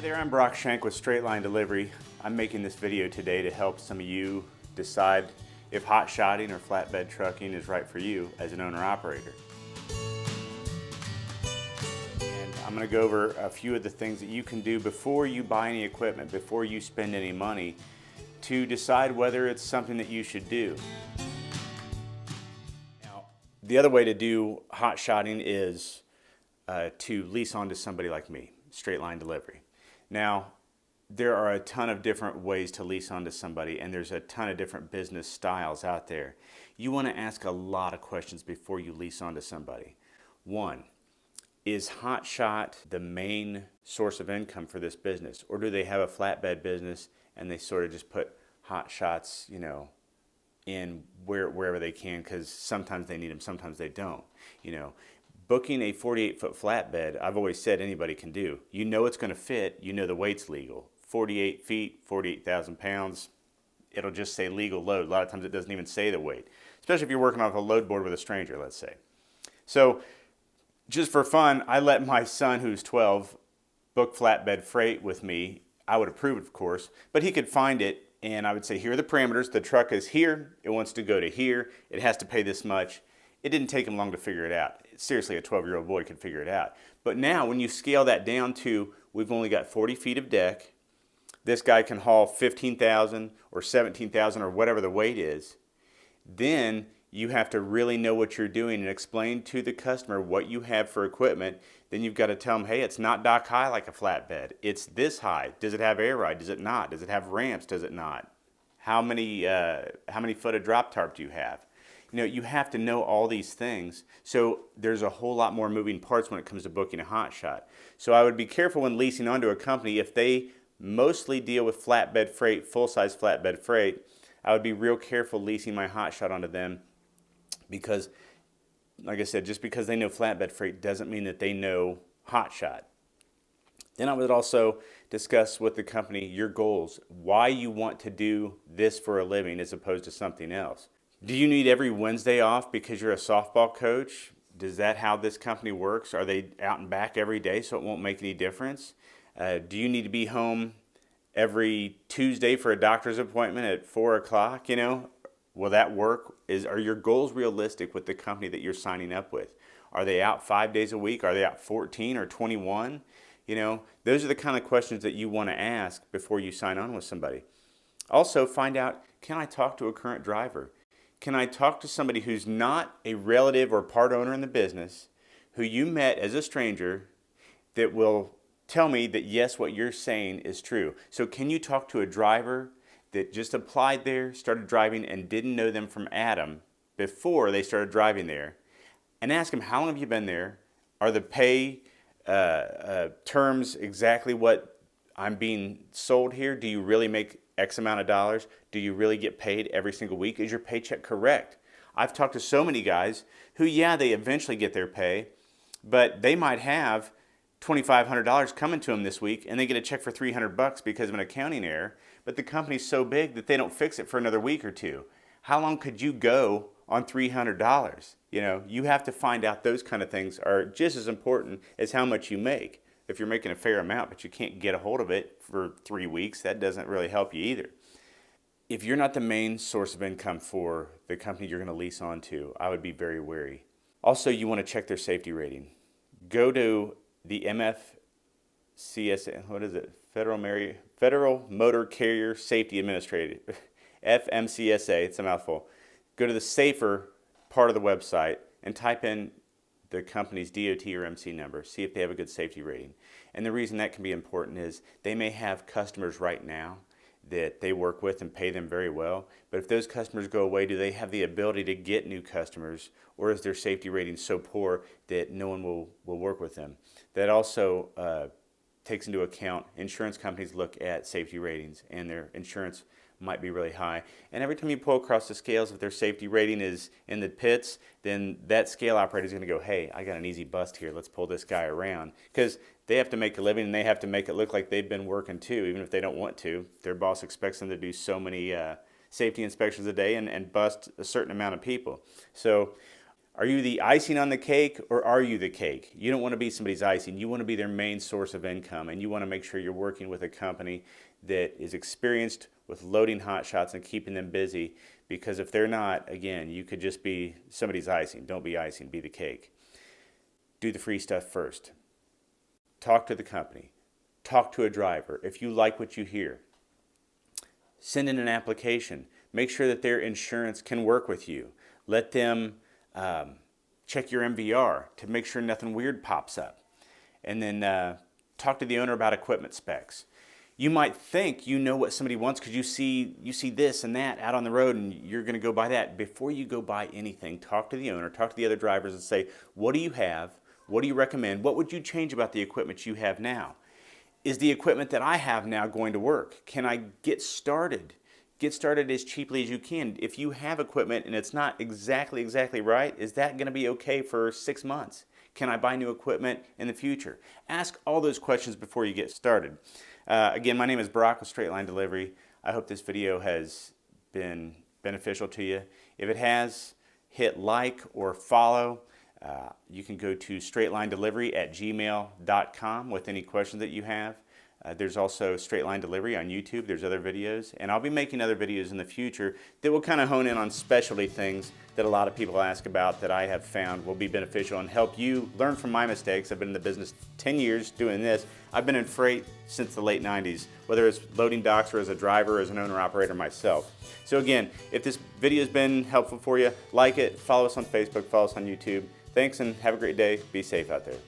Hi there, I'm Brock Shank with Straight Line Delivery. I'm making this video today to help some of you decide if hot shotting or flatbed trucking is right for you as an owner-operator. And I'm going to go over a few of the things that you can do before you buy any equipment, before you spend any money, to decide whether it's something that you should do. Now, the other way to do hot shotting is to lease onto somebody like me, Straight Line Delivery. Now, there are a ton of different ways to lease onto somebody, and there's a ton of different business styles out there. You want to ask a lot of questions before you lease onto somebody. One, is HotShot the main source of income for this business, or do they have a flatbed business and they sort of just put hot shots, in wherever they can, because sometimes they need them, sometimes they don't, Booking a 48-foot flatbed, I've always said anybody can do. You know it's going to fit, you know the weight's legal. 48 feet, 48,000 pounds, it'll just say legal load. A lot of times it doesn't even say the weight, especially if you're working off a load board with a stranger, let's say. So just for fun, I let my son, who's 12, book flatbed freight with me. I would approve it, of course, but he could find it, and I would say, here are the parameters. The truck is here, it wants to go to here, it has to pay this much. It didn't take him long to figure it out. Seriously, a 12-year-old boy could figure it out. But now when you scale that down to, we've only got 40 feet of deck, this guy can haul 15,000 or 17,000 or whatever the weight is, then you have to really know what you're doing and explain to the customer what you have for equipment. Then you've got to tell them, hey, it's not dock high like a flatbed. It's this high. Does it have air ride? Does it not? Does it have ramps? Does it not? How many foot of drop tarp do you have? You have to know all these things. So there's a whole lot more moving parts when it comes to booking a hot shot. So I would be careful when leasing onto a company. If they mostly deal with flatbed freight, full-size flatbed freight, I would be real careful leasing my hot shot onto them, because, like I said, just because they know flatbed freight doesn't mean that they know hot shot. Then I would also discuss with the company your goals, why you want to do this for a living as opposed to something else. Do you need every Wednesday off because you're a softball coach? Is that how this company works? Are they out and back every day so it won't make any difference? Do you need to be home every Tuesday for a doctor's appointment at 4 o'clock? Will that work? Are your goals realistic with the company that you're signing up with? Are they out 5 days a week? Are they out 14 or 21? Those are the kind of questions that you want to ask before you sign on with somebody. Also, find out, can I talk to a current driver? Can I talk to somebody who's not a relative or part owner in the business, who you met as a stranger, that will tell me that yes, what you're saying is true? So can you talk to a driver that just applied there, started driving, and didn't know them from Adam before they started driving there, and ask them, how long have you been there? Are the pay terms exactly what I'm being sold here? Do you really make X amount of dollars? Do you really get paid every single week? Is your paycheck correct? I've talked to so many guys who, yeah, they eventually get their pay, but they might have $2,500 coming to them this week, and they get a check for $300 because of an accounting error, but the company's so big that they don't fix it for another week or two. How long could you go on $300? You have to find out. Those kind of things are just as important as how much you make. If you're making a fair amount but you can't get a hold of it for 3 weeks, that doesn't really help you either. If you're not the main source of income for the company you're going to lease onto, I would be very wary. Also, you want to check their safety rating. Go to the MFCSA, what is it? Federal Motor Carrier Safety Administrator, FMCSA, it's a mouthful. Go to the safer part of the website and type in the company's DOT or MC number, see if they have a good safety rating. And the reason that can be important is they may have customers right now that they work with and pay them very well, but if those customers go away, do they have the ability to get new customers, or is their safety rating so poor that no one will work with them? That also takes into account, insurance companies look at safety ratings, and their insurance might be really high. And every time you pull across the scales, if their safety rating is in the pits, then that scale operator is going to go, hey, I got an easy bust here, let's pull this guy around. Because they have to make a living, and they have to make it look like they've been working too, even if they don't want to. Their boss expects them to do so many safety inspections a day and bust a certain amount of people. So Are you the icing on the cake, or are you the cake? You don't want to be somebody's icing. You want to be their main source of income, and you want to make sure you're working with a company that is experienced with loading hot shots and keeping them busy, because if they're not, again, you could just be somebody's icing. Don't be icing, be the cake. Do the free stuff first. Talk to the company. Talk to a driver. If you like what you hear, send in an application. Make sure that their insurance can work with you. Let them check your MVR to make sure nothing weird pops up. And then talk to the owner about equipment specs. You might think you know what somebody wants because you see this and that out on the road, and you're going to go buy that. Before you go buy anything, talk to the owner, talk to the other drivers and say, what do you have? What do you recommend? What would you change about the equipment you have now? Is the equipment that I have now going to work? Can I get started? Get started as cheaply as you can. If you have equipment and it's not exactly right, is that going to be okay for 6 months? Can I buy new equipment in the future? Ask all those questions before you get started. Again, my name is Brock with Straight Line Delivery. I hope this video has been beneficial to you. If it has, hit like or follow. You can go to straightlinedelivery@gmail.com with any questions that you have. There's also Straight Line Delivery on YouTube. There's other videos, and I'll be making other videos in the future that will kind of hone in on specialty things that a lot of people ask about that I have found will be beneficial and help you learn from my mistakes. I've been in the business 10 years doing this. I've been in freight since the late 90s, whether it's loading docks or as a driver or as an owner-operator myself. So again, if this video has been helpful for you, like it, follow us on Facebook, follow us on YouTube. Thanks, and have a great day. Be safe out there.